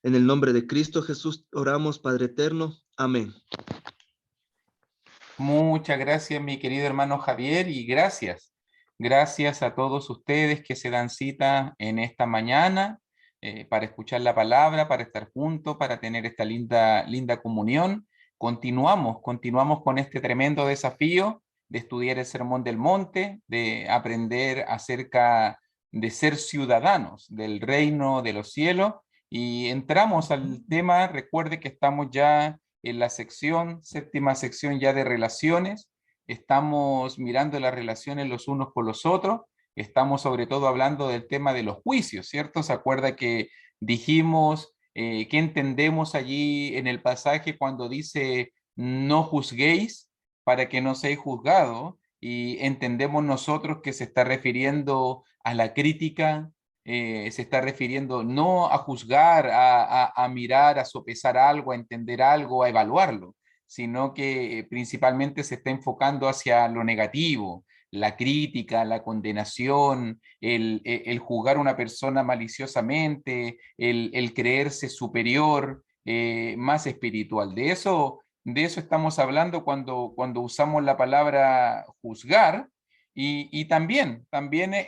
En el nombre de Cristo Jesús oramos, Padre eterno. Amén. Muchas gracias, mi querido hermano Javier, y gracias. Gracias a todos ustedes que se dan cita en esta mañana para escuchar la palabra, para estar juntos, para tener esta linda comunión. Continuamos con este tremendo desafío de estudiar el Sermón del Monte, de aprender acerca de ser ciudadanos del reino de los cielos. Y entramos al tema. Recuerde que estamos ya en la séptima sección ya de relaciones. Estamos mirando las relaciones los unos con los otros. Estamos sobre todo hablando del tema de los juicios, ¿cierto? ¿Se acuerda que dijimos qué entendemos allí en el pasaje cuando dice no juzguéis para que no seáis juzgados? Y entendemos nosotros que se está refiriendo a la crítica, se está refiriendo no a juzgar, a mirar, a sopesar algo, a entender algo, a evaluarlo, sino que principalmente se está enfocando hacia lo negativo, la crítica, la condenación, el juzgar a una persona maliciosamente, el creerse superior, más espiritual. De eso estamos hablando cuando usamos la palabra juzgar. Y también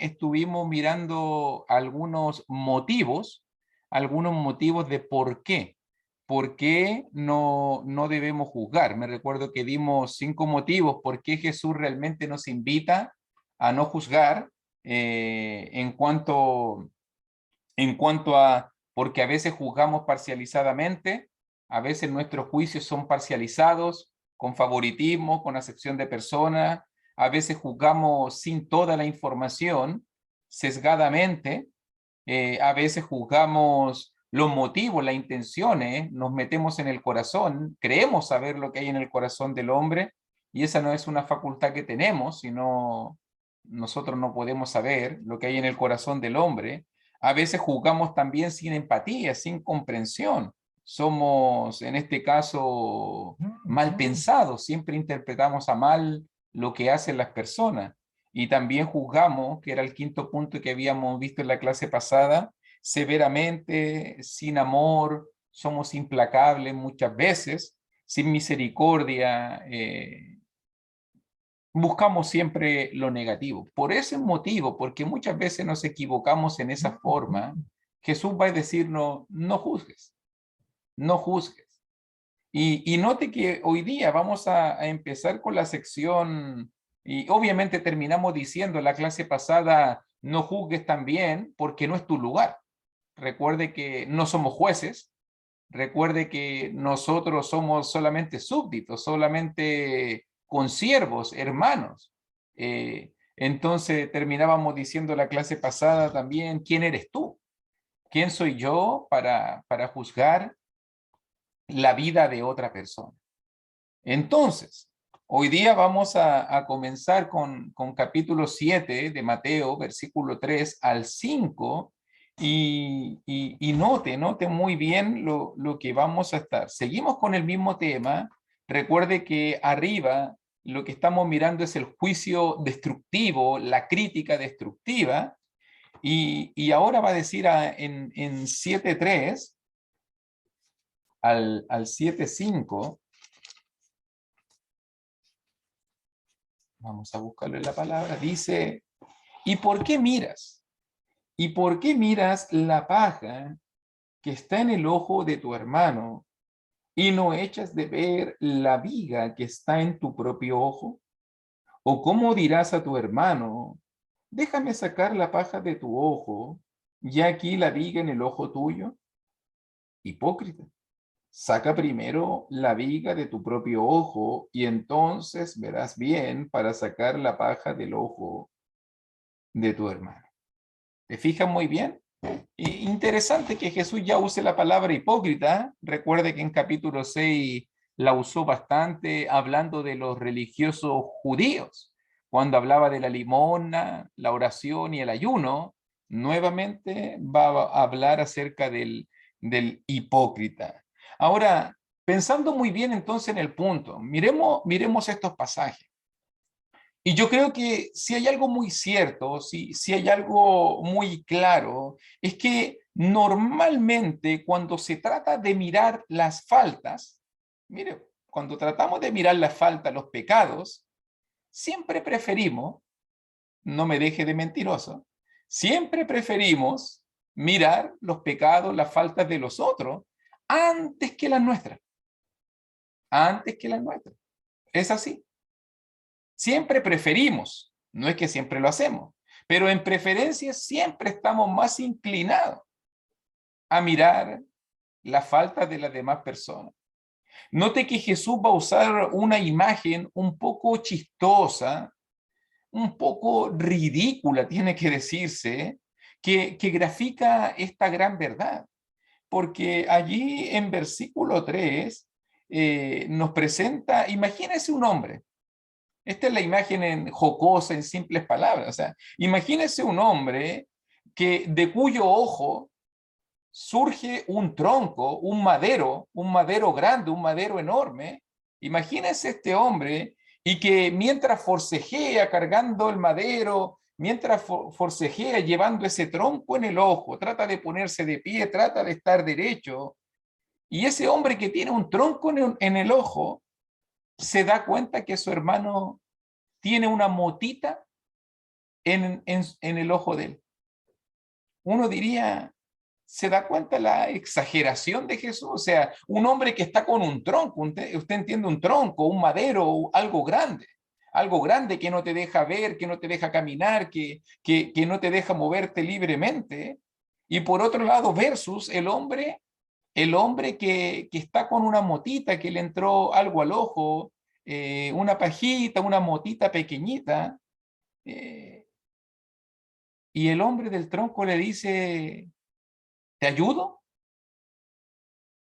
estuvimos mirando algunos motivos de por qué no debemos juzgar. Me recuerdo que dimos 5 motivos por qué Jesús realmente nos invita a no juzgar en cuanto a, porque a veces juzgamos parcializadamente, a veces nuestros juicios son parcializados, con favoritismo, con acepción de personas, a veces juzgamos sin toda la información, sesgadamente, a veces juzgamos los motivos, las intenciones, nos metemos en el corazón, creemos saber lo que hay en el corazón del hombre, y esa no es una facultad que tenemos, sino nosotros no podemos saber lo que hay en el corazón del hombre. A veces juzgamos también sin empatía, sin comprensión. Somos, en este caso, mal pensados, siempre interpretamos a mal lo que hacen las personas. Y también juzgamos, que era el quinto punto que habíamos visto en la clase pasada, severamente, sin amor, somos implacables muchas veces, sin misericordia, buscamos siempre lo negativo. Por ese motivo, porque muchas veces nos equivocamos en esa forma, Jesús va a decirnos, no juzgues, no juzgues. Y note que hoy día vamos a empezar con la sección, y obviamente terminamos diciendo en la clase pasada, no juzgues también porque no es tu lugar. Recuerde que no somos jueces, recuerde que nosotros somos solamente súbditos, solamente consiervos, hermanos. Entonces terminábamos diciendo la clase pasada también, ¿quién eres tú? ¿Quién soy yo para juzgar la vida de otra persona? Entonces, hoy día vamos a comenzar con capítulo 7 de Mateo, versículo 3 al 5, y note muy bien lo que vamos a estar. Seguimos con el mismo tema. Recuerde que arriba lo que estamos mirando es el juicio destructivo, la crítica destructiva, y ahora va a decir en 7.3 al 7.5. Vamos a buscarle la palabra. Dice, ¿y por qué miras? ¿Y por qué miras la paja que está en el ojo de tu hermano y no echas de ver la viga que está en tu propio ojo? ¿O cómo dirás a tu hermano, déjame sacar la paja de tu ojo y aquí la viga en el ojo tuyo? Hipócrita. Saca primero la viga de tu propio ojo y entonces verás bien para sacar la paja del ojo de tu hermano. ¿Te fijas muy bien? Interesante que Jesús ya use la palabra hipócrita. Recuerde que en capítulo 6 la usó bastante hablando de los religiosos judíos. Cuando hablaba de la limosna, la oración y el ayuno, nuevamente va a hablar acerca del hipócrita. Ahora, pensando muy bien entonces en el punto, miremos estos pasajes. Y yo creo que si hay algo muy cierto, si hay algo muy claro, es que Normalmente, cuando se trata de mirar las faltas, mire, cuando tratamos de mirar las faltas, los pecados, siempre preferimos, no me deje de mentiroso, siempre preferimos mirar los pecados, las faltas de los otros, antes que las nuestras. Antes que las nuestras. Es así. Siempre preferimos, no es que siempre lo hacemos, pero en preferencia siempre estamos más inclinados a mirar la falta de las demás personas. Note que Jesús va a usar una imagen un poco chistosa, un poco ridícula, tiene que decirse, que grafica esta gran verdad. Porque allí en versículo 3 nos presenta, imagínese un hombre, esta es la imagen en jocosa, en simples palabras, o sea, imagínese un hombre de cuyo ojo surge un tronco, un madero grande, un madero enorme. Imagínese este hombre y que mientras forcejea cargando el madero, mientras forcejea llevando ese tronco en el ojo, trata de ponerse de pie, trata de estar derecho, y ese hombre que tiene un tronco en el ojo se da cuenta que su hermano tiene una motita en el ojo de él. Uno diría, ¿se da cuenta la exageración de Jesús? O sea, un hombre que está con un tronco, usted entiende, un tronco, un madero, algo grande que no te deja ver, que no te deja caminar, que no te deja moverte libremente. Y por otro lado, versus el hombre que está con una motita, que le entró algo al ojo, una pajita, una motita pequeñita, y el hombre del tronco le dice, ¿te ayudo?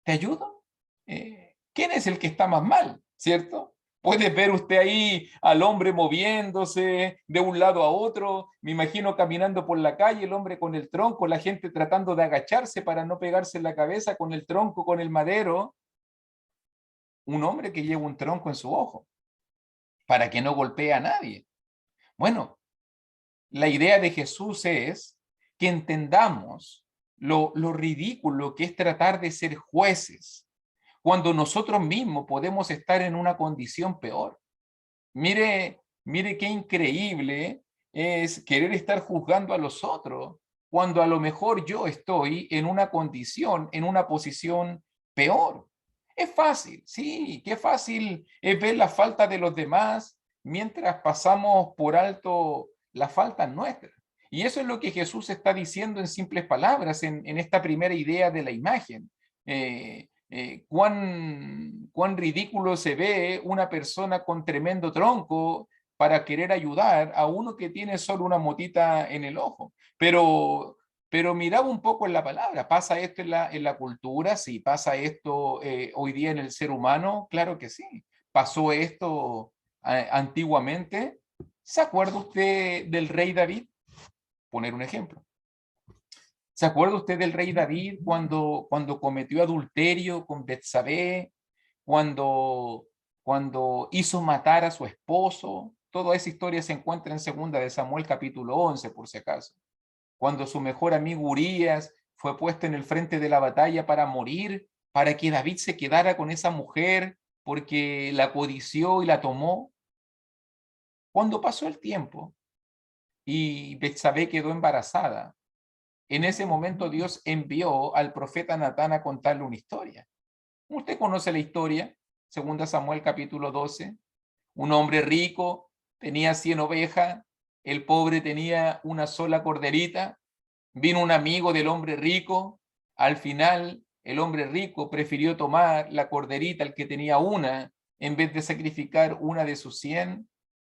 ¿Te ayudo? ¿Quién es el que está más mal? ¿Cierto? Puede ver usted ahí al hombre moviéndose de un lado a otro, me imagino caminando por la calle, el hombre con el tronco, la gente tratando de agacharse para no pegarse en la cabeza con el tronco, con el madero. Un hombre que lleva un tronco en su ojo para que no golpee a nadie. Bueno, la idea de Jesús es que entendamos lo ridículo que es tratar de ser jueces cuando nosotros mismos podemos estar en una condición peor. Mire qué increíble es querer estar juzgando a los otros cuando a lo mejor yo estoy en una condición, en una posición peor. Es fácil, sí, qué fácil es ver la falta de los demás mientras pasamos por alto las faltas nuestras. Y eso es lo que Jesús está diciendo en simples palabras, en esta primera idea de la imagen. Cuán ridículo se ve una persona con tremendo tronco para querer ayudar a uno que tiene solo una motita en el ojo. Pero miraba un poco en la palabra, ¿pasa esto en la cultura? Sí, ¿pasa esto hoy día en el ser humano? Claro que sí. ¿Pasó esto antiguamente? ¿Se acuerda usted del rey David? Poner un ejemplo. ¿Se acuerda usted del rey David cuando cometió adulterio con Betsabé, cuando hizo matar a su esposo? Toda esa historia se encuentra en 2 de Samuel capítulo 11, por si acaso. Cuando su mejor amigo Urías fue puesto en el frente de la batalla para morir, para que David se quedara con esa mujer porque la codició y la tomó. Cuando pasó el tiempo y Betsabé quedó embarazada, en ese momento Dios envió al profeta Natán a contarle una historia. Usted conoce la historia, 2 Samuel capítulo 12. Un hombre rico tenía 100 ovejas, el pobre tenía una sola corderita. Vino un amigo del hombre rico, al final el hombre rico prefirió tomar la corderita, el que tenía una, en vez de sacrificar una de sus 100.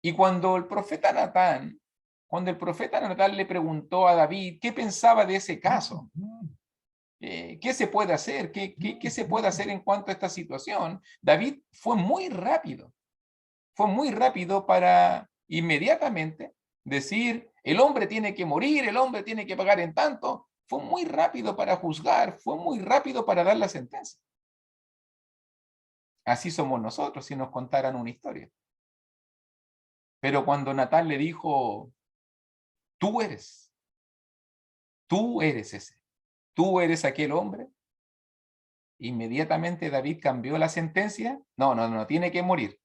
Y cuando el profeta Natán le preguntó a David qué pensaba de ese caso, ¿qué se puede hacer? ¿Qué se puede hacer en cuanto a esta situación? David fue muy rápido para inmediatamente decir, el hombre tiene que morir, el hombre tiene que pagar en tanto. Fue muy rápido para juzgar, fue muy rápido para dar la sentencia. Así somos nosotros si nos contaran una historia. Pero cuando Natán le dijo, tú eres ese. ¿tú eres aquel hombre? Inmediatamente David cambió la sentencia. No, no, no, tiene que morir.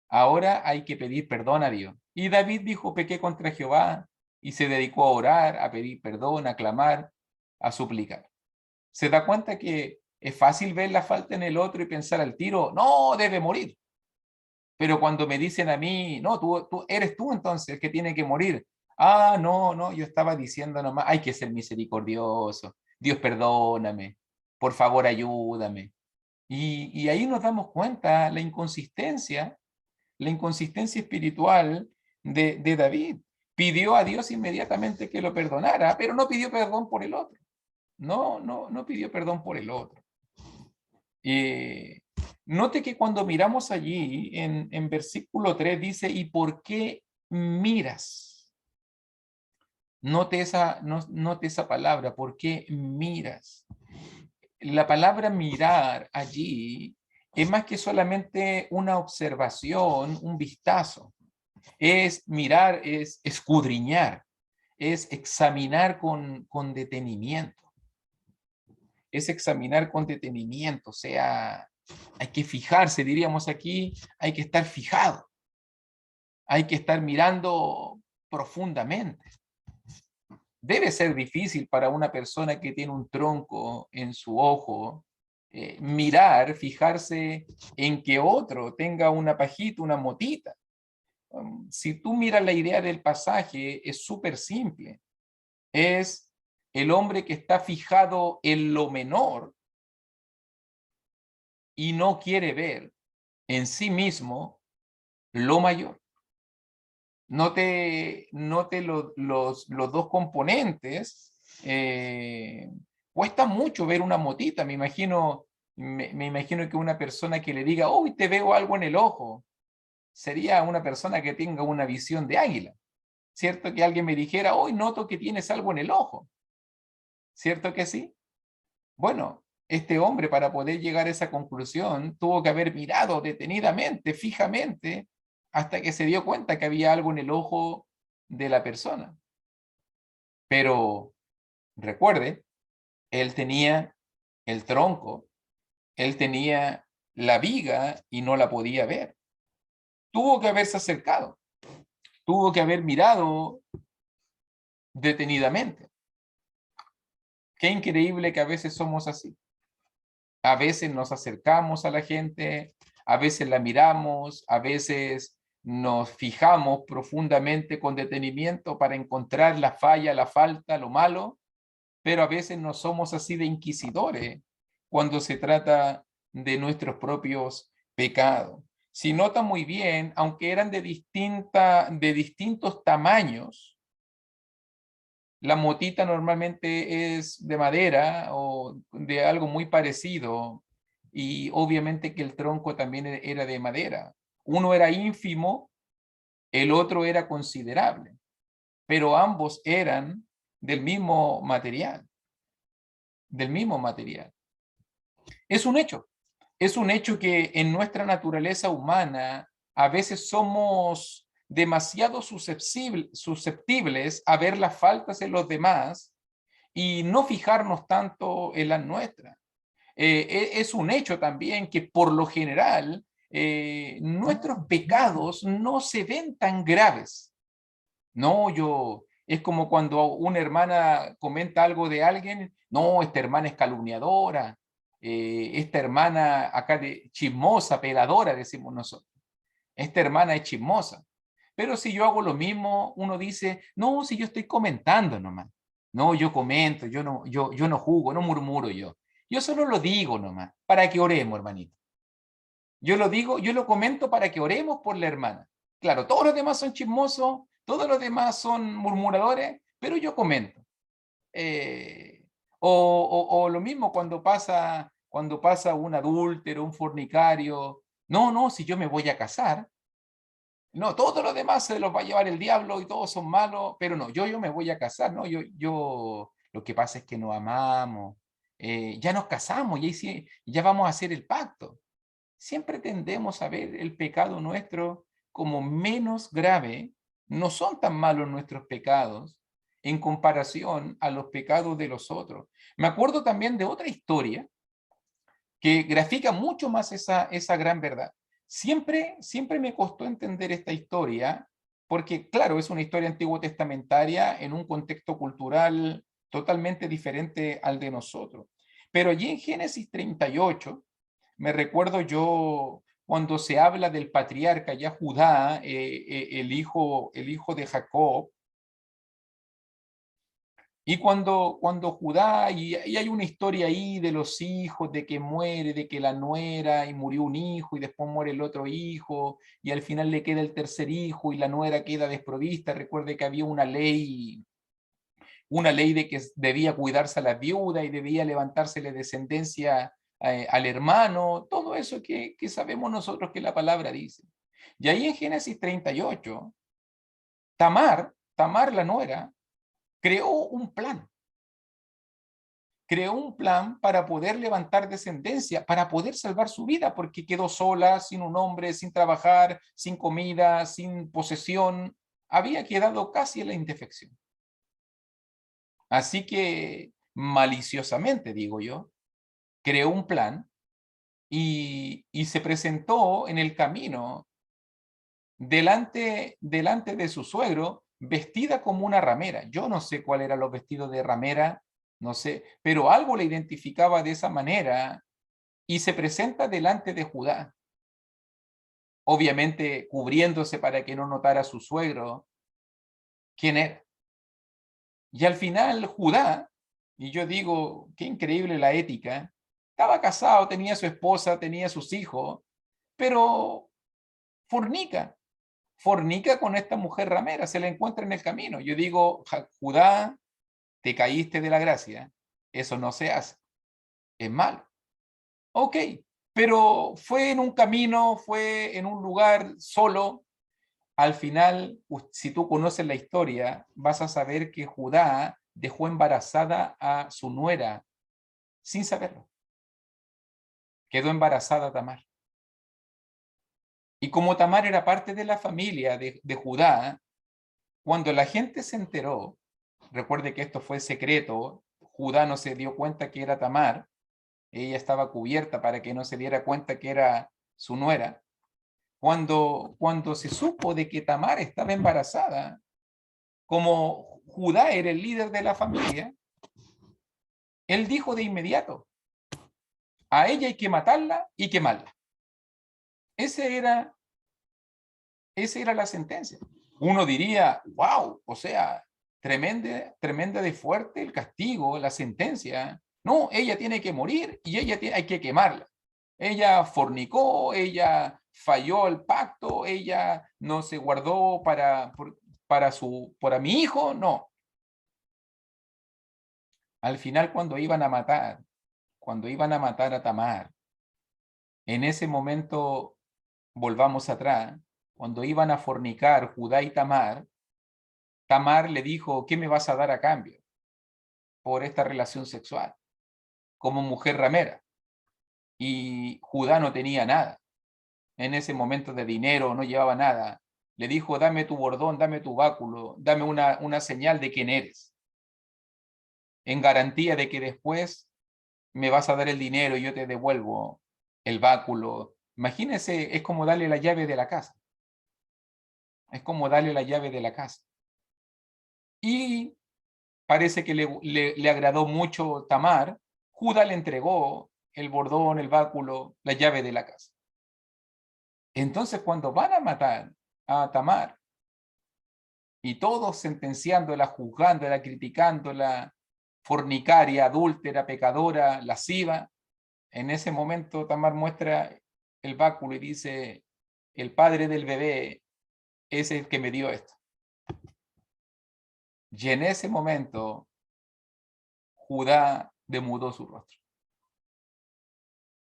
Ahora hay que pedir perdón a Dios. Y David dijo, pequé contra Jehová, y se dedicó a orar, a pedir perdón, a clamar, a suplicar. ¿Se da cuenta que es fácil ver la falta en el otro y pensar al tiro, no, debe morir? Pero cuando me dicen a mí, no, tú eres tú entonces el que tiene que morir. Ah, no, no, yo estaba diciendo nomás, hay que ser misericordioso. Dios, perdóname. Por favor, ayúdame. Y ahí nos damos cuenta la inconsistencia espiritual de David. Pidió a Dios inmediatamente que lo perdonara, pero no pidió perdón por el otro. No pidió perdón por el otro. Note que cuando miramos allí, en versículo 3 dice, ¿y por qué miras? Note esa palabra, ¿por qué miras? La palabra mirar allí es más que solamente una observación, un vistazo. Es mirar, es escudriñar, es examinar con detenimiento. Es examinar con detenimiento, o sea, hay que fijarse, diríamos aquí, hay que estar fijado, hay que estar mirando profundamente. Debe ser difícil para una persona que tiene un tronco en su ojo, mirar, fijarse en que otro tenga una pajita, una motita. Si tú miras la idea del pasaje, es súper simple. Es el hombre que está fijado en lo menor y no quiere ver en sí mismo lo mayor. Note los dos componentes. Cuesta mucho ver una motita. Me imagino que una persona que le diga, hoy te veo algo en el ojo, sería una persona que tenga una visión de águila. ¿Cierto? Que alguien me dijera, hoy noto que tienes algo en el ojo. ¿Cierto que sí? Bueno, este hombre, para poder llegar a esa conclusión, tuvo que haber mirado detenidamente, fijamente, hasta que se dio cuenta que había algo en el ojo de la persona. Pero recuerde, él tenía el tronco, él tenía la viga y no la podía ver. Tuvo que haberse acercado, tuvo que haber mirado detenidamente. Qué increíble que a veces somos así. A veces nos acercamos a la gente, a veces la miramos, a veces nos fijamos profundamente con detenimiento para encontrar la falla, la falta, lo malo, pero a veces no somos así de inquisidores cuando se trata de nuestros propios pecados. Si nota muy bien, aunque eran de distintos tamaños, la motita normalmente es de madera o de algo muy parecido, y obviamente que el tronco también era de madera. Uno era ínfimo, el otro era considerable, pero ambos eran del mismo material, del mismo material. Es un hecho que en nuestra naturaleza humana a veces somos demasiado susceptibles a ver las faltas en los demás y no fijarnos tanto en las nuestras. Es un hecho también que por lo general nuestros pecados no se ven tan graves. No, es como cuando una hermana comenta algo de alguien, no, esta hermana es calumniadora, esta hermana acá de chismosa, peladora, decimos nosotros. Esta hermana es chismosa. Pero si yo hago lo mismo, uno dice, no, si yo estoy comentando nomás. No, yo comento, yo no jugo, no murmuro yo. Yo solo lo digo nomás, para que oremos, hermanito. Yo lo digo, yo lo comento para que oremos por la hermana. Claro, todos los demás son chismosos, todos los demás son murmuradores, pero yo comento. Eh, o lo mismo cuando pasa un adúltero, un fornicario. No, no, si yo me voy a casar, no, todos los demás se los va a llevar el diablo y todos son malos, pero no, yo me voy a casar, ¿no? Lo que pasa es que nos amamos, ya nos casamos, y ahí sí, ya vamos a hacer el pacto. Siempre tendemos a ver el pecado nuestro como menos grave, no son tan malos nuestros pecados en comparación a los pecados de los otros. Me acuerdo también de otra historia que grafica mucho más esa gran verdad. Siempre me costó entender esta historia, porque claro, es una historia antiguo testamentaria en un contexto cultural totalmente diferente al de nosotros. Pero allí en Génesis 38, me recuerdo yo cuando se habla del patriarca ya Judá, el hijo de Jacob, y cuando Judá, y hay una historia ahí de los hijos, de que muere, de que la nuera, y murió un hijo, y después muere el otro hijo, y al final le queda el tercer hijo, y la nuera queda desprovista. Recuerde que había una ley de que debía cuidarse a la viuda, y debía levantársele descendencia al hermano, todo eso que sabemos nosotros que la palabra dice. Y ahí en Génesis 38, Tamar la nuera, creó un plan. Creó un plan para poder levantar descendencia, para poder salvar su vida, porque quedó sola, sin un hombre, sin trabajar, sin comida, sin posesión. Había quedado casi en la indefección. Así que, maliciosamente, digo yo, creó un plan y se presentó en el camino delante de su suegro, vestida como una ramera. Yo no sé cuál eran los vestidos de ramera, no sé, pero algo le identificaba de esa manera y se presenta delante de Judá, obviamente cubriéndose para que no notara a su suegro quién era. Y al final Judá, y yo digo, qué increíble la ética, estaba casado, tenía su esposa, tenía sus hijos, pero fornica, fornica con esta mujer ramera, se la encuentra en el camino. Yo digo, Judá, te caíste de la gracia, eso no se hace, es malo. Ok, pero fue en un camino, fue en un lugar solo. Al final, si tú conoces la historia, vas a saber que Judá dejó embarazada a su nuera sin saberlo. Quedó embarazada Tamar. Y como Tamar era parte de la familia de Judá, cuando la gente se enteró, recuerde que esto fue secreto, Judá no se dio cuenta que era Tamar, ella estaba cubierta para que no se diera cuenta que era su nuera. Cuando se supo de que Tamar estaba embarazada, como Judá era el líder de la familia, él dijo de inmediato, a ella hay que matarla y quemarla. Ese era, esa era la sentencia. Uno diría, wow, o sea, tremenda de fuerte el castigo, la sentencia. No, ella tiene que morir y hay que quemarla. Ella fornicó, ella falló el pacto, ella no se guardó para mi hijo, no. Al final cuando iban a matar a Tamar, en ese momento, volvamos atrás, cuando iban a fornicar Judá y Tamar, Tamar le dijo, ¿qué me vas a dar a cambio por esta relación sexual? Como mujer ramera. Y Judá no tenía nada. En ese momento de dinero, no llevaba nada. Le dijo, dame tu bordón, dame tu báculo, dame una señal de quién eres, en garantía de que después me vas a dar el dinero y yo te devuelvo el báculo. Imagínense, es como darle la llave de la casa. Es como darle la llave de la casa. Y parece que le agradó mucho Tamar. Judá le entregó el bordón, el báculo, la llave de la casa. Entonces, cuando van a matar a Tamar, y todos sentenciándola, juzgándola, criticándola, fornicaria, adúltera, pecadora, lasciva, en ese momento Tamar muestra el báculo y dice, el padre del bebé es el que me dio esto. Y en ese momento Judá demudó su rostro.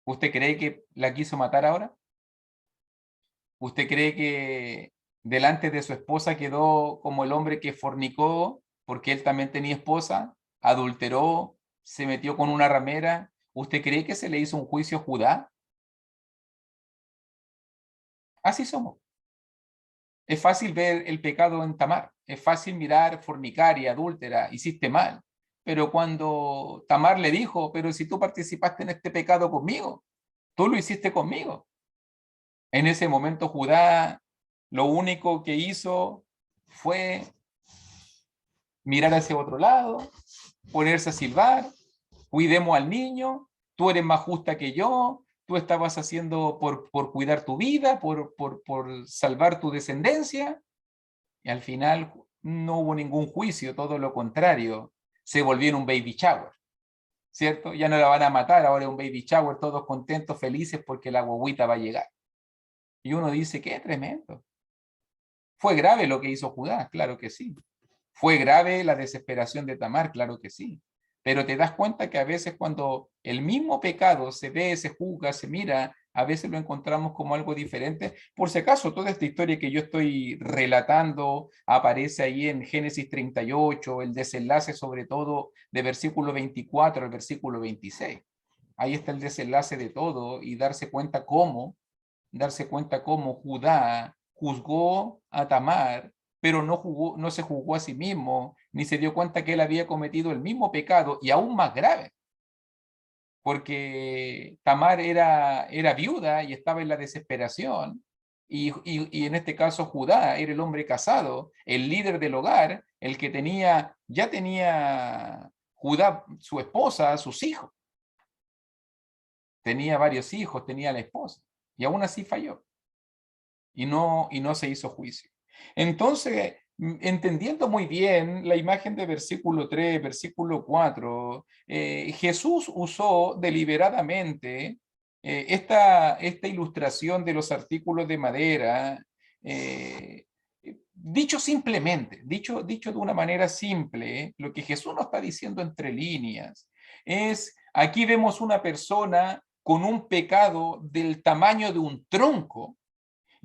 ¿Usted cree que la quiso matar ahora? ¿Usted cree que delante de su esposa quedó como el hombre que fornicó porque él también tenía esposa, adulteró, se metió con una ramera? ¿Usted cree que se le hizo un juicio a Judá? Así somos. Es fácil ver el pecado en Tamar, es fácil mirar fornicaria, adúltera, hiciste mal. Pero cuando Tamar le dijo, pero si tú participaste en este pecado conmigo, tú lo hiciste conmigo. En ese momento Judá lo único que hizo fue mirar hacia otro lado, ponerse a silbar, cuidemos al niño, tú eres más justa que yo, tú estabas haciendo por cuidar tu vida, por salvar tu descendencia, y al final no hubo ningún juicio, todo lo contrario, se volvió en un baby shower, ¿cierto? Ya no la van a matar, ahora es un baby shower, todos contentos, felices porque la guagüita va a llegar. Y uno dice, qué tremendo. ¿Fue grave lo que hizo Judá? Claro que sí. ¿Fue grave la desesperación de Tamar? Claro que sí. Pero te das cuenta que a veces cuando el mismo pecado se ve, se juzga, se mira, a veces lo encontramos como algo diferente. Por si acaso, toda esta historia que yo estoy relatando aparece ahí en Génesis 38, el desenlace sobre todo de versículo 24 al versículo 26. Ahí está el desenlace de todo y darse cuenta cómo Judá juzgó a Tamar, pero no se juzgó a sí mismo, ni se dio cuenta que él había cometido el mismo pecado y aún más grave, porque Tamar era viuda y estaba en la desesperación, y en este caso Judá era el hombre casado, el líder del hogar, el que ya tenía Judá su esposa, sus hijos, tenía varios hijos, tenía la esposa, y aún así falló. Y no se hizo juicio. Entonces, entendiendo muy bien la imagen de versículo 3, versículo 4, Jesús usó deliberadamente esta ilustración de los artículos de madera, dicho simplemente, dicho de una manera simple, lo que Jesús nos está diciendo entre líneas es, aquí vemos una persona con un pecado del tamaño de un tronco,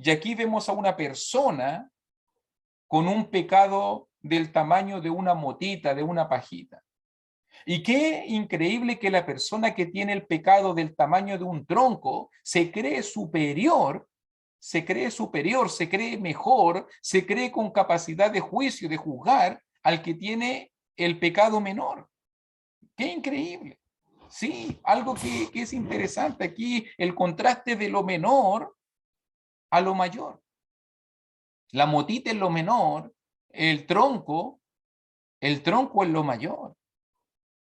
y aquí vemos a una persona con un pecado del tamaño de una motita, de una pajita. Y qué increíble que la persona que tiene el pecado del tamaño de un tronco se cree superior, se cree mejor, se cree con capacidad de juicio, de juzgar al que tiene el pecado menor. Qué increíble. Sí, algo que es interesante aquí, el contraste de lo menor a lo mayor. La motita es lo menor, el tronco es lo mayor.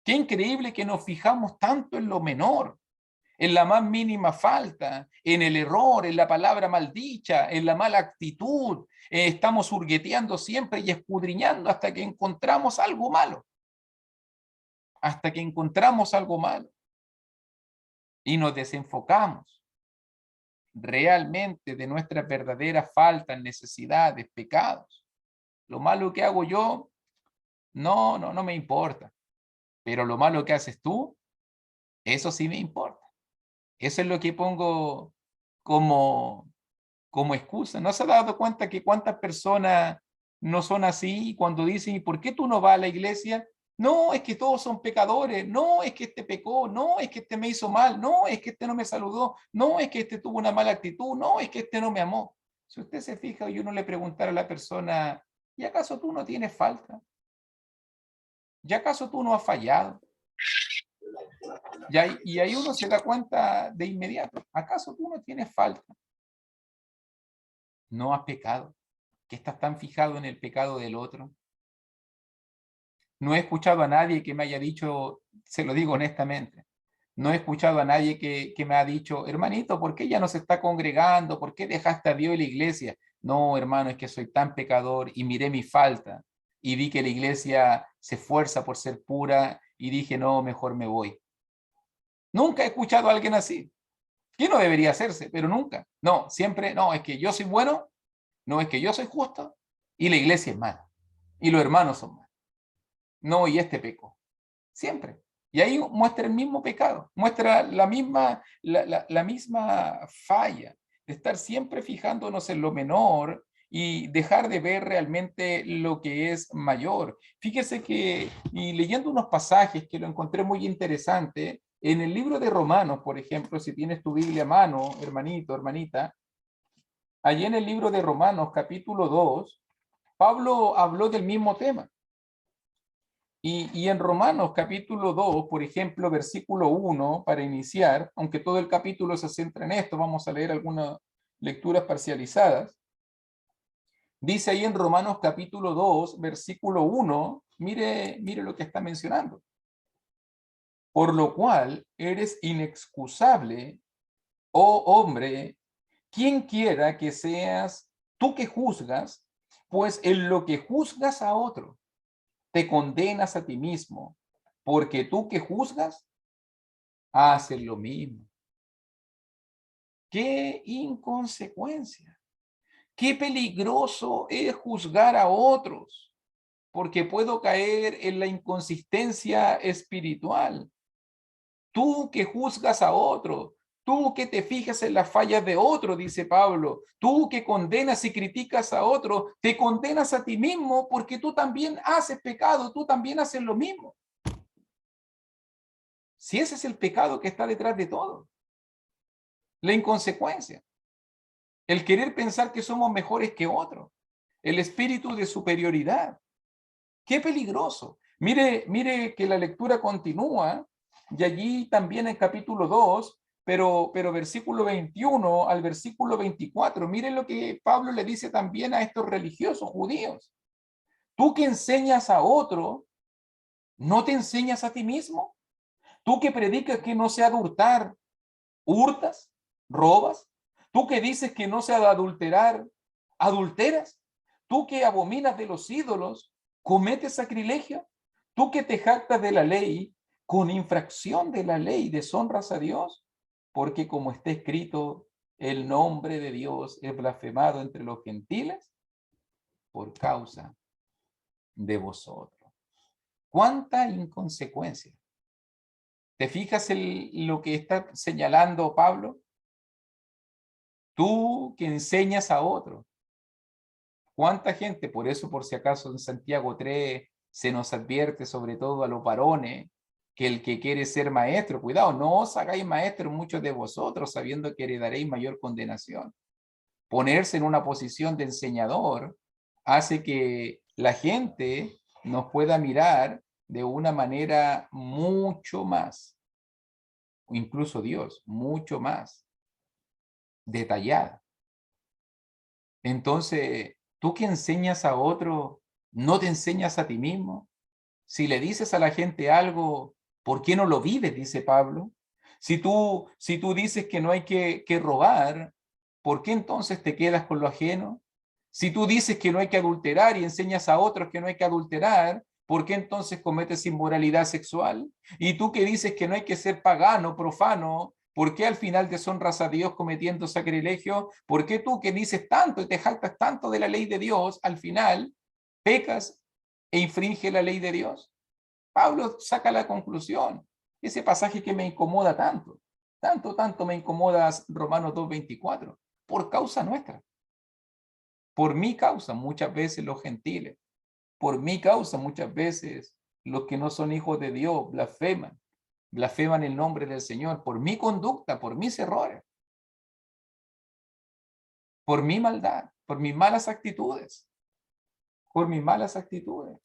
Qué increíble que nos fijamos tanto en lo menor, en la más mínima falta, en el error, en la palabra maldicha, en la mala actitud. Estamos hurgueteando siempre y escudriñando hasta que encontramos algo malo. Hasta que encontramos algo malo. Y nos desenfocamos realmente de nuestras verdaderas faltas, necesidades, pecados. Lo malo que hago yo, no me importa. Pero lo malo que haces tú, eso sí me importa. Eso es lo que pongo como excusa. ¿No se ha dado cuenta que cuántas personas no son así cuando dicen, ¿y por qué tú no vas a la iglesia? No, es que todos son pecadores. No, es que este pecó. No, es que este me hizo mal. No, es que este no me saludó. No, es que este tuvo una mala actitud. No, es que este no me amó. Si usted se fija y uno le preguntara a la persona, ¿y acaso tú no tienes falta? ¿Y acaso tú no has fallado? Y ahí uno se da cuenta de inmediato. ¿Acaso tú no tienes falta? ¿No has pecado? ¿Que estás tan fijado en el pecado del otro? No he escuchado a nadie que me haya dicho, se lo digo honestamente, no he escuchado a nadie que me ha dicho, hermanito, ¿por qué ya no se está congregando? ¿Por qué dejaste a Dios y la iglesia? No, hermano, es que soy tan pecador y miré mi falta y vi que la iglesia se esfuerza por ser pura y dije, no, mejor me voy. Nunca he escuchado a alguien así. Que no debería hacerse, pero nunca. No, siempre, no, es que yo soy bueno, no, es que yo soy justo y la iglesia es mala y los hermanos son malos. No, y este pecó. Siempre. Y ahí muestra el mismo pecado, muestra la misma falla de estar siempre fijándonos en lo menor y dejar de ver realmente lo que es mayor. Fíjese que, y leyendo unos pasajes que lo encontré muy interesante, en el libro de Romanos, por ejemplo, si tienes tu Biblia a mano, hermanito, hermanita, Allí en el libro de Romanos, capítulo 2, Pablo habló del mismo tema. Y en Romanos, capítulo 2, por ejemplo, versículo 1, para iniciar, aunque todo el capítulo se centra en esto, vamos a leer algunas lecturas parcializadas. Dice ahí en Romanos capítulo 2, versículo 1, mire lo que está mencionando. Por lo cual eres inexcusable, oh hombre, quien quiera que seas tú que juzgas, pues en lo que juzgas a otro, te condenas a ti mismo, porque tú que juzgas, haces lo mismo. ¡Qué inconsecuencia! ¡Qué peligroso es juzgar a otros! Porque puedo caer en la inconsistencia espiritual. Tú que juzgas a otro, tú que te fijas en las fallas de otro, dice Pablo, tú que condenas y criticas a otro, te condenas a ti mismo porque tú también haces pecado, tú también haces lo mismo. Si ese es el pecado que está detrás de todo, la inconsecuencia, el querer pensar que somos mejores que otros, el espíritu de superioridad. ¡Qué peligroso! Mire que la lectura continúa, y allí también en capítulo 2, pero versículo 21 al versículo 24, miren lo que Pablo le dice también a estos religiosos judíos. Tú que enseñas a otro, ¿no te enseñas a ti mismo? Tú que predicas que no se ha de hurtar, ¿hurtas? ¿Robas? Tú que dices que no se ha de adulterar, ¿adulteras? Tú que abominas de los ídolos, ¿cometes sacrilegio? Tú que te jactas de la ley, con infracción de la ley deshonras a Dios, porque como está escrito, el nombre de Dios es blasfemado entre los gentiles por causa de vosotros. ¿Cuánta inconsecuencia? ¿Te fijas en lo que está señalando Pablo? Tú que enseñas a otros. ¿Cuánta gente? Por eso, por si acaso, en Santiago 3 se nos advierte, sobre todo a los varones, que el que quiere ser maestro, cuidado, no os hagáis maestros muchos de vosotros, sabiendo que heredaréis mayor condenación. Ponerse en una posición de enseñador hace que la gente nos pueda mirar de una manera mucho más, o incluso Dios, mucho más detallada. Entonces, tú que enseñas a otro, ¿no te enseñas a ti mismo? Si le dices a la gente algo, ¿por qué no lo vives? Dice Pablo. Si tú dices que no hay que robar, ¿por qué entonces te quedas con lo ajeno? Si tú dices que no hay que adulterar y enseñas a otros que no hay que adulterar, ¿por qué entonces cometes inmoralidad sexual? Y tú que dices que no hay que ser pagano, profano, ¿por qué al final deshonras a Dios cometiendo sacrilegio? ¿Por qué tú que dices tanto y te jactas tanto de la ley de Dios, al final pecas e infringe la ley de Dios? Pablo saca la conclusión. Ese pasaje que me incomoda tanto, tanto me incomoda Romanos 2:24, por causa nuestra. Por mi causa muchas veces los gentiles, por mi causa muchas veces los que no son hijos de Dios blasfeman el nombre del Señor, por mi conducta, por mis errores, por mi maldad, por mis malas actitudes, por mis malas actitudes.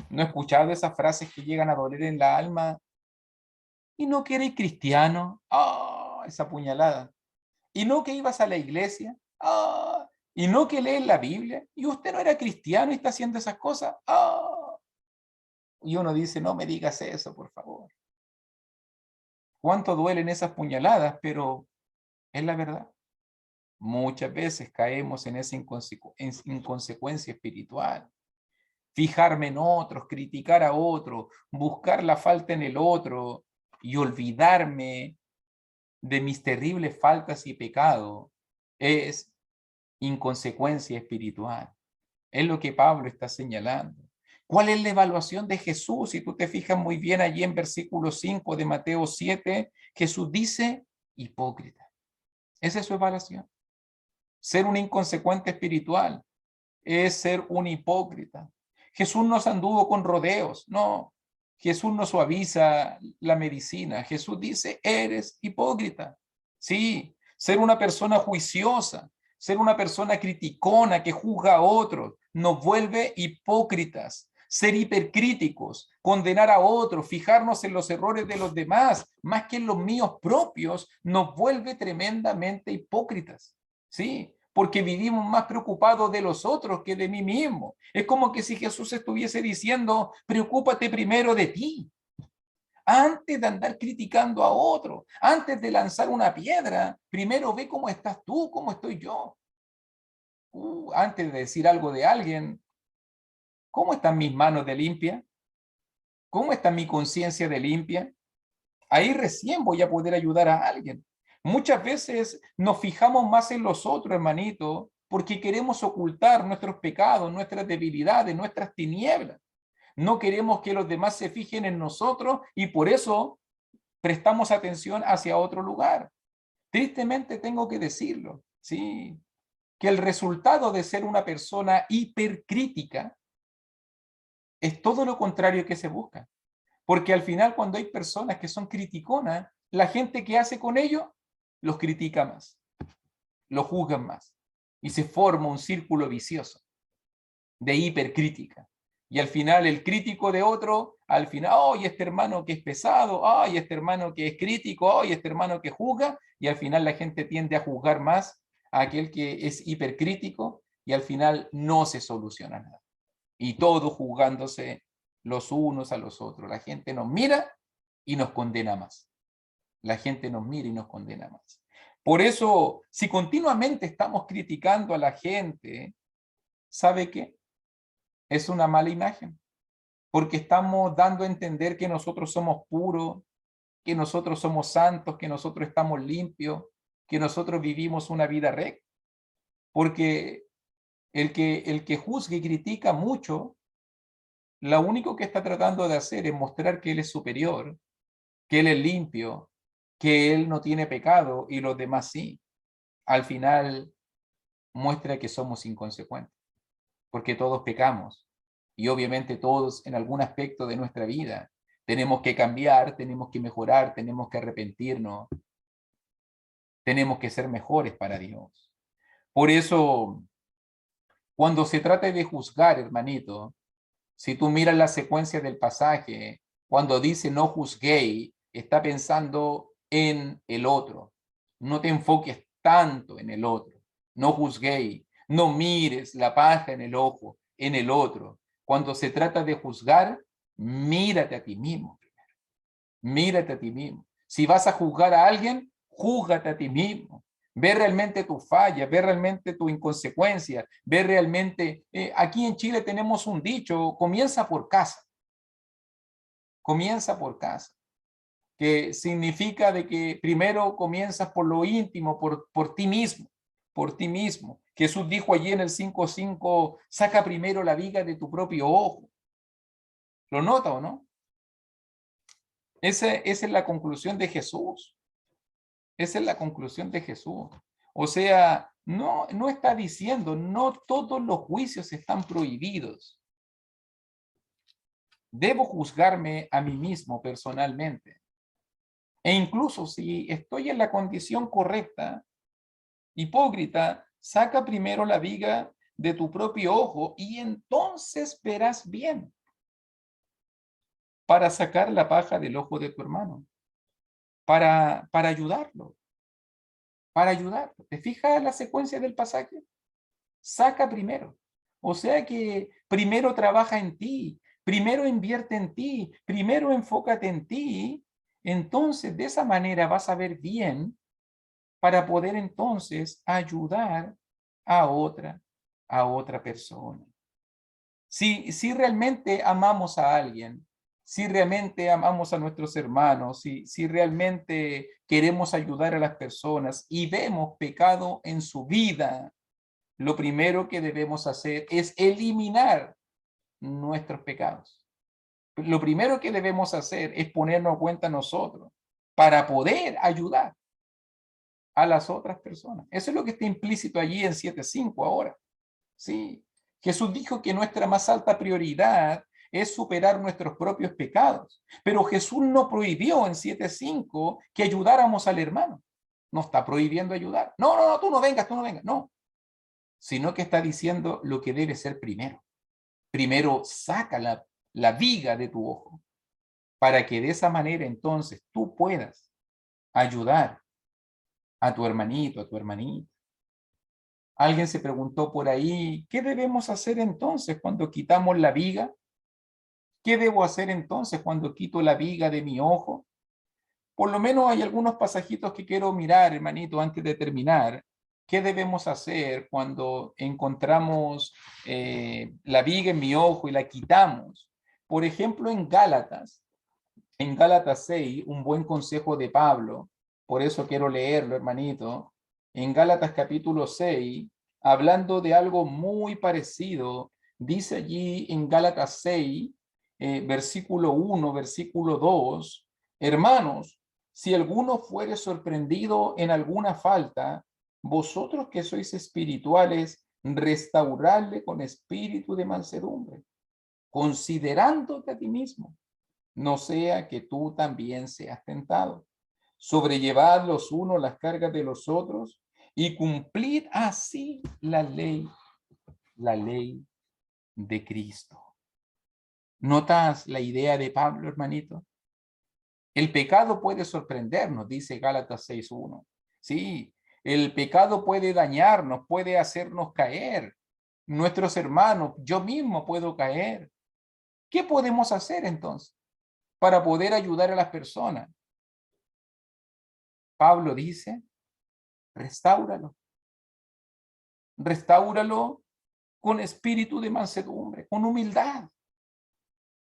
¿No he escuchado esas frases que llegan a doler en la alma? ¿Y no que eres cristiano? ¡Ah! Esa puñalada. ¿Y no que ibas a la iglesia? ¡Ah! ¿Y no que lees la Biblia? ¿Y usted no era cristiano y está haciendo esas cosas? ¡Ah! Y uno dice, no me digas eso, por favor. ¿Cuánto duelen esas puñaladas? Pero es la verdad. Muchas veces caemos en esa inconsecuencia espiritual. Fijarme en otros, criticar a otros, buscar la falta en el otro y olvidarme de mis terribles faltas y pecados es inconsecuencia espiritual. Es lo que Pablo está señalando. ¿Cuál es la evaluación de Jesús? Si tú te fijas muy bien allí en versículo 5 de Mateo 7, Jesús dice, hipócrita. Esa es su evaluación. Ser un inconsecuente espiritual es ser un hipócrita. Jesús no se anduvo con rodeos, no. Jesús no suaviza la medicina. Jesús dice, eres hipócrita. Sí, ser una persona juiciosa, ser una persona criticona que juzga a otros, nos vuelve hipócritas. Ser hipercríticos, condenar a otros, fijarnos en los errores de los demás, más que en los míos propios, nos vuelve tremendamente hipócritas. ¿Sí? Porque vivimos más preocupados de los otros que de mí mismo. Es como que si Jesús estuviese diciendo, preocúpate primero de ti. Antes de andar criticando a otro, antes de lanzar una piedra, primero ve cómo estás tú, cómo estoy yo. Antes de decir algo de alguien, ¿cómo están mis manos de limpia? ¿Cómo está mi conciencia de limpia? Ahí recién voy a poder ayudar a alguien. Muchas veces nos fijamos más en los otros, hermanito, porque queremos ocultar nuestros pecados, nuestras debilidades, nuestras tinieblas. No queremos que los demás se fijen en nosotros y por eso prestamos atención hacia otro lugar. Tristemente tengo que decirlo, ¿sí? Que el resultado de ser una persona hipercrítica es todo lo contrario que se busca. Porque al final, cuando hay personas que son criticonas, la gente que hace con ellos los critica más, los juzgan más. Y se forma un círculo vicioso de hipercrítica. Y al final el crítico de otro, al final, ¡ay, este hermano que es pesado! ¡Ay, este hermano que es crítico! ¡Ay, este hermano que juzga! Y al final la gente tiende a juzgar más a aquel que es hipercrítico y al final no se soluciona nada. Y todos juzgándose los unos a los otros. La gente nos mira y nos condena más. La gente nos mira y nos condena más. Por eso, si continuamente estamos criticando a la gente, ¿sabe qué? Es una mala imagen, porque estamos dando a entender que nosotros somos puros, que nosotros somos santos, que nosotros estamos limpios, que nosotros vivimos una vida recta. Porque el que juzga y critica mucho, lo único que está tratando de hacer es mostrar que él es superior, que él es limpio, que él no tiene pecado y los demás sí. Al final muestra que somos inconsecuentes, porque todos pecamos y obviamente todos en algún aspecto de nuestra vida tenemos que cambiar, tenemos que mejorar, tenemos que arrepentirnos, tenemos que ser mejores para Dios. Por eso, cuando se trata de juzgar, hermanito, si tú miras la secuencia del pasaje, cuando dice no juzguéis, está pensando en el otro. No te enfoques tanto en el otro. No juzguéis. No mires la paja en el ojo, en el otro. Cuando se trata de juzgar, mírate a ti mismo primero. Mírate a ti mismo. Si vas a juzgar a alguien, júzgate a ti mismo. Ve realmente tu falla, ve realmente tu inconsecuencia, ve realmente... aquí en Chile tenemos un dicho, comienza por casa. Comienza por casa. Que significa de que primero comienzas por lo íntimo, por ti mismo, por ti mismo. Jesús dijo allí en el 5:5, saca primero la viga de tu propio ojo. ¿Lo nota o no? Esa es la conclusión de Jesús. Esa es la conclusión de Jesús. O sea, no está diciendo, no todos los juicios están prohibidos. Debo juzgarme a mí mismo personalmente. E incluso si estoy en la condición correcta, hipócrita, saca primero la viga de tu propio ojo y entonces verás bien para sacar la paja del ojo de tu hermano, para ayudarlo, para ayudarlo. ¿Te fijas la secuencia del pasaje? Saca primero. O sea que primero trabaja en ti, primero invierte en ti, primero enfócate en ti. Entonces, de esa manera vas a ver bien para poder entonces ayudar a otra persona. Si realmente amamos a alguien, si realmente amamos a nuestros hermanos, si realmente queremos ayudar a las personas y vemos pecado en su vida, lo primero que debemos hacer es eliminar nuestros pecados. Lo primero que debemos hacer es ponernos a cuenta nosotros para poder ayudar a las otras personas. Eso es lo que está implícito allí en 7:5 ahora. Sí. Jesús dijo que nuestra más alta prioridad es superar nuestros propios pecados. Pero Jesús no prohibió en 7:5 que ayudáramos al hermano. No está prohibiendo ayudar. No, tú no vengas, tú no vengas. No. sino que está diciendo lo que debe ser primero. Primero saca la viga de tu ojo, para que de esa manera entonces tú puedas ayudar a tu hermanito, a tu hermanita. Alguien se preguntó por ahí, ¿qué debemos hacer entonces cuando quitamos la viga? ¿Qué debo hacer entonces cuando quito la viga de mi ojo? Por lo menos hay algunos pasajitos que quiero mirar, hermanito, antes de terminar. ¿Qué debemos hacer cuando encontramos la viga en mi ojo y la quitamos? Por ejemplo, en Gálatas 6, un buen consejo de Pablo, por eso quiero leerlo, hermanito. En Gálatas capítulo 6, hablando de algo muy parecido, dice allí en Gálatas 6, versículo 1, versículo 2, hermanos, si alguno fuere sorprendido en alguna falta, vosotros que sois espirituales, restauradle con espíritu de mansedumbre, considerándote a ti mismo, no sea que tú también seas tentado. Sobrellevad los unos las cargas de los otros y cumplid así la ley de Cristo. ¿Notas la idea de Pablo, hermanito? El pecado puede sorprendernos, dice Gálatas 6:1. Sí, el pecado puede dañarnos, puede hacernos caer. Nuestros hermanos, yo mismo puedo caer. ¿Qué podemos hacer entonces para poder ayudar a las personas? Pablo dice, restáuralo. Restáuralo con espíritu de mansedumbre, con humildad.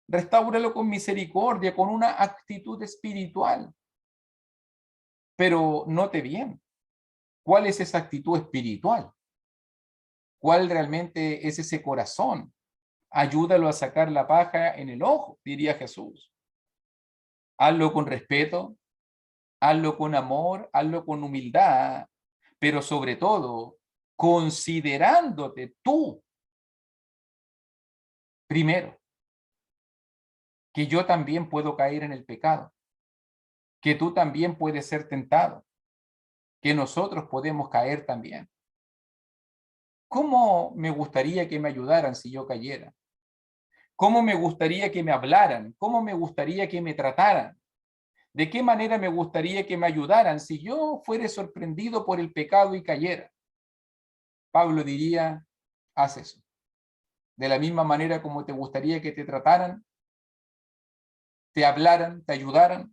Restáuralo con misericordia, con una actitud espiritual. Pero note bien, ¿cuál es esa actitud espiritual? ¿Cuál realmente es ese corazón? Ayúdalo a sacar la paja en el ojo, diría Jesús. Hazlo con respeto, hazlo con amor, hazlo con humildad, pero sobre todo, considerándote tú primero, que yo también puedo caer en el pecado, que tú también puedes ser tentado, que nosotros podemos caer también. ¿Cómo me gustaría que me ayudaran si yo cayera? ¿Cómo me gustaría que me hablaran? ¿Cómo me gustaría que me trataran? ¿De qué manera me gustaría que me ayudaran si yo fuera sorprendido por el pecado y cayera? Pablo diría, haz eso. De la misma manera como te gustaría que te trataran, te hablaran, te ayudaran,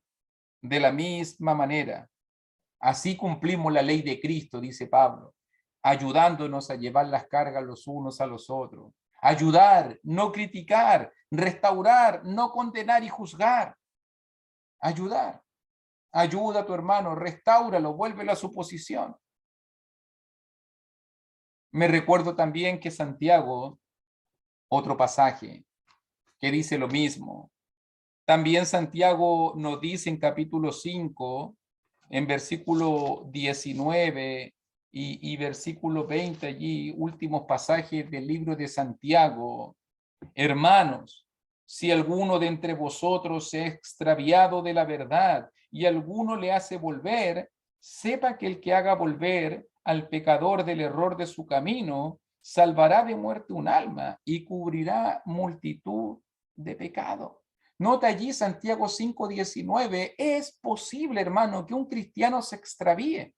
de la misma manera. Así cumplimos la ley de Cristo, dice Pablo, ayudándonos a llevar las cargas los unos a los otros. Ayudar, no criticar, restaurar, no condenar y juzgar. Ayudar. Ayuda a tu hermano, restáuralo, vuélvelo a su posición. Me recuerdo también que Santiago, otro pasaje, que dice lo mismo. También Santiago nos dice en capítulo 5, en versículo 19 y versículo 20, allí últimos pasajes del libro de Santiago. Hermanos, si alguno de entre vosotros se ha extraviado de la verdad y alguno le hace volver, sepa que el que haga volver al pecador del error de su camino, salvará de muerte un alma y cubrirá multitud de pecado. Nota allí Santiago 5:19, es posible, hermano, que un cristiano se extravíe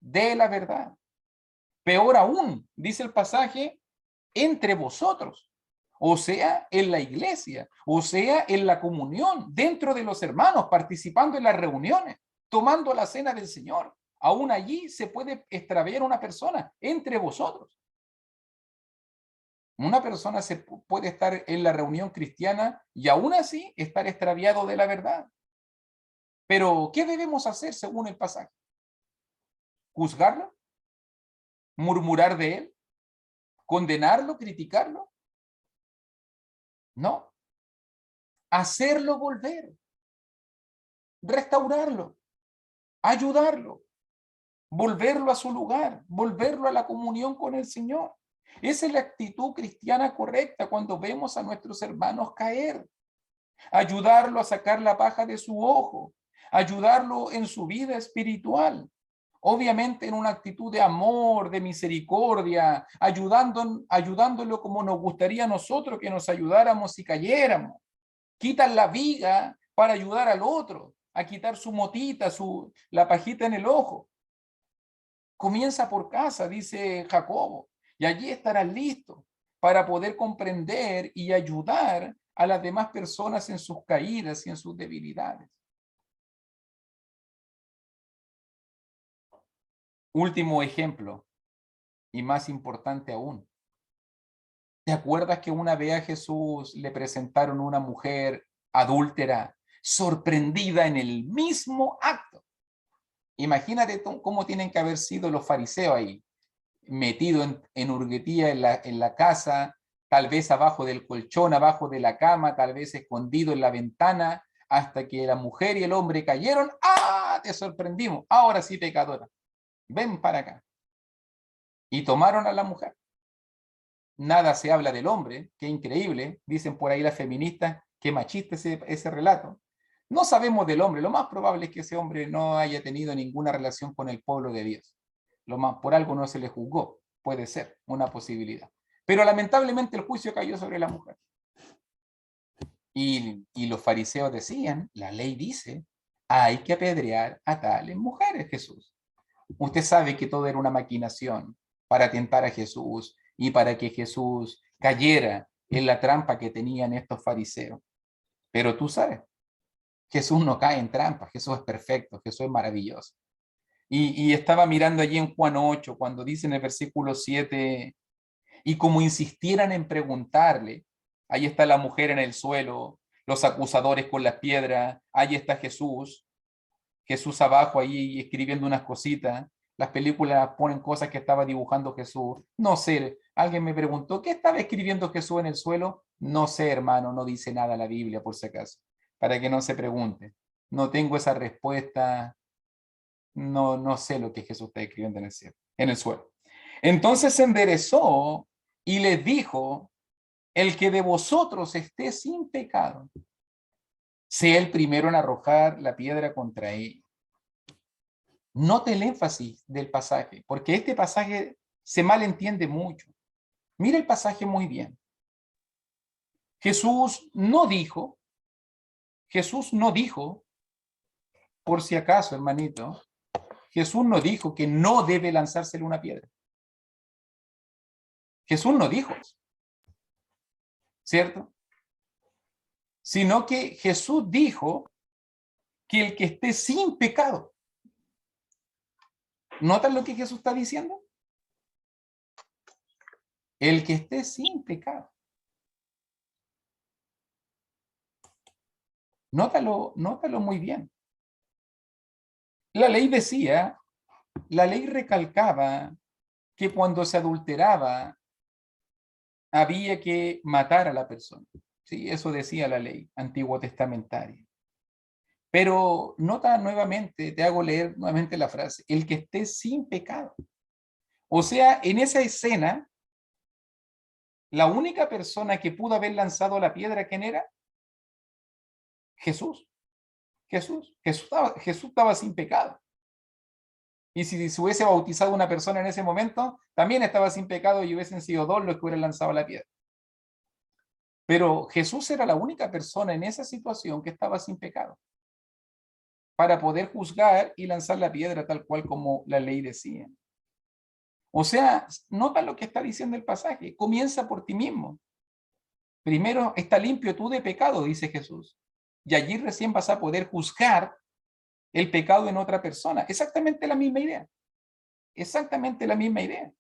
de la verdad. Peor aún, dice el pasaje, entre vosotros, o sea, en la iglesia, o sea, en la comunión, dentro de los hermanos, participando en las reuniones, tomando la cena del Señor. Aún allí se puede extraviar una persona entre vosotros. Una persona se puede estar en la reunión cristiana y aún así estar extraviado de la verdad. Pero, ¿qué debemos hacer según el pasaje? ¿Juzgarlo? ¿Murmurar de él? ¿Condenarlo? ¿Criticarlo? No. Hacerlo volver. Restaurarlo. Ayudarlo. Volverlo a su lugar. Volverlo a la comunión con el Señor. Esa es la actitud cristiana correcta cuando vemos a nuestros hermanos caer. Ayudarlo a sacar la paja de su ojo. Ayudarlo en su vida espiritual. obviamente en una actitud de amor, de misericordia, ayudándolo como nos gustaría a nosotros que nos ayudáramos si cayéramos. Quitan la viga para ayudar al otro, a quitar su motita, la pajita en el ojo. Comienza por casa, dice Jacobo, y allí estarás listo para poder comprender y ayudar a las demás personas en sus caídas y en sus debilidades. Último ejemplo, y más importante aún. ¿Te acuerdas que una vez a Jesús le presentaron una mujer adúltera, sorprendida en el mismo acto? Imagínate cómo tienen que haber sido los fariseos ahí, metido en hurguetía en la casa, tal vez abajo del colchón, abajo de la cama, tal vez escondido en la ventana, hasta que la mujer y el hombre cayeron. ¡Ah! Te sorprendimos. Ahora sí, pecadora. Ven para acá. Y tomaron a la mujer. Nada se habla del hombre, qué increíble. Dicen por ahí las feministas, qué machista ese relato. No sabemos del hombre. Lo más probable es que ese hombre no haya tenido ninguna relación con el pueblo de Dios. Por algo no se le juzgó. Puede ser una posibilidad. Pero lamentablemente el juicio cayó sobre la mujer. Y los fariseos decían, la ley dice, hay que apedrear a tales mujeres, Jesús. Usted sabe que todo era una maquinación para tentar a Jesús y para que Jesús cayera en la trampa que tenían estos fariseos. Pero tú sabes, Jesús no cae en trampa, Jesús es perfecto, Jesús es maravilloso. Y estaba mirando allí en Juan 8, cuando dice en el versículo 7, y como insistieran en preguntarle, ahí está la mujer en el suelo, los acusadores con las piedras, ahí está Jesús abajo ahí escribiendo unas cositas, las películas ponen cosas que estaba dibujando Jesús, no sé, alguien me preguntó, ¿qué estaba escribiendo Jesús en el suelo? No sé, hermano, no dice nada la Biblia por si acaso, para que no se pregunte, no tengo esa respuesta. No sé lo que Jesús está escribiendo en el suelo. Entonces se enderezó y les dijo, el que de vosotros esté sin pecado, sea el primero en arrojar la piedra contra él. Note el énfasis del pasaje, porque este pasaje se malentiende mucho. Mira el pasaje muy bien. Jesús no dijo, por si acaso, hermanito, Jesús no dijo que no debe lanzársele una piedra. Jesús no dijo eso, ¿cierto? Sino que Jesús dijo que el que esté sin pecado. ¿Notan lo que Jesús está diciendo? El que esté sin pecado. Nótalo muy bien. La ley decía, la ley recalcaba que cuando se adulteraba había que matar a la persona. Sí, eso decía la ley antiguo testamentaria. Pero nota nuevamente, te hago leer nuevamente la frase, el que esté sin pecado. O sea, en esa escena, la única persona que pudo haber lanzado la piedra, ¿quién era? Jesús. Jesús estaba sin pecado. Y si se hubiese bautizado una persona en ese momento, también estaba sin pecado y hubiesen sido dos los que hubieran lanzado la piedra. Pero Jesús era la única persona en esa situación que estaba sin pecado para poder juzgar y lanzar la piedra tal cual como la ley decía. O sea, nota lo que está diciendo el pasaje. Comienza por ti mismo. Primero está limpio tú de pecado, dice Jesús. Y allí recién vas a poder juzgar el pecado en otra persona. Exactamente la misma idea. Exactamente la misma idea.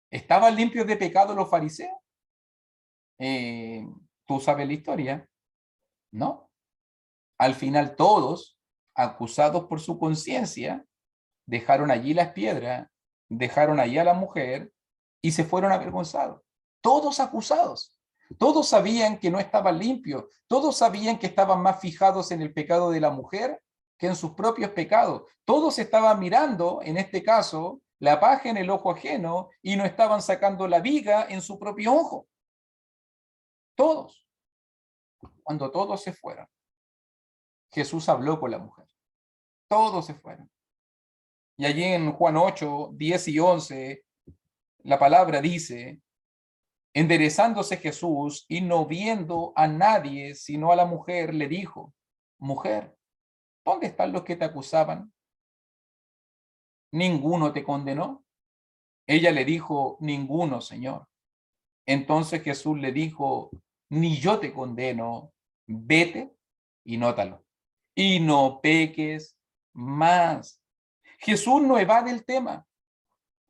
¿Estaban limpios de pecado los fariseos? ¿Tú sabes la historia? No. Al final todos, acusados por su conciencia, dejaron allí las piedras, dejaron allí a la mujer y se fueron avergonzados. Todos acusados. Todos sabían que no estaban limpios. Todos sabían que estaban más fijados en el pecado de la mujer que en sus propios pecados. Todos estaban mirando, en este caso, la paja en el ojo ajeno y no estaban sacando la viga en su propio ojo. Todos. Cuando todos se fueron, Jesús habló con la mujer. Todos se fueron. Y allí en Juan 8, 10 y 11, la palabra dice, enderezándose Jesús y no viendo a nadie sino a la mujer, le dijo, mujer, ¿dónde están los que te acusaban? ¿Ninguno te condenó? Ella le dijo, ninguno, Señor. Entonces Jesús le dijo, ni yo te condeno, vete y nótalo. Y no peques más. Jesús no evade el tema.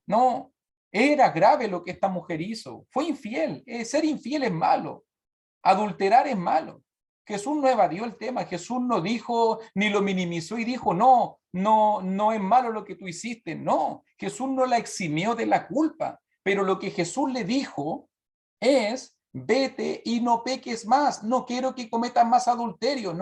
No, era grave lo que esta mujer hizo. Fue infiel. Ser infiel es malo. Adulterar es malo. Jesús no evadió el tema. Jesús no dijo ni lo minimizó y dijo, no es malo lo que tú hiciste. No, Jesús no la eximió de la culpa. Pero lo que Jesús le dijo es, vete y no peques más. No quiero que cometas más adulterio.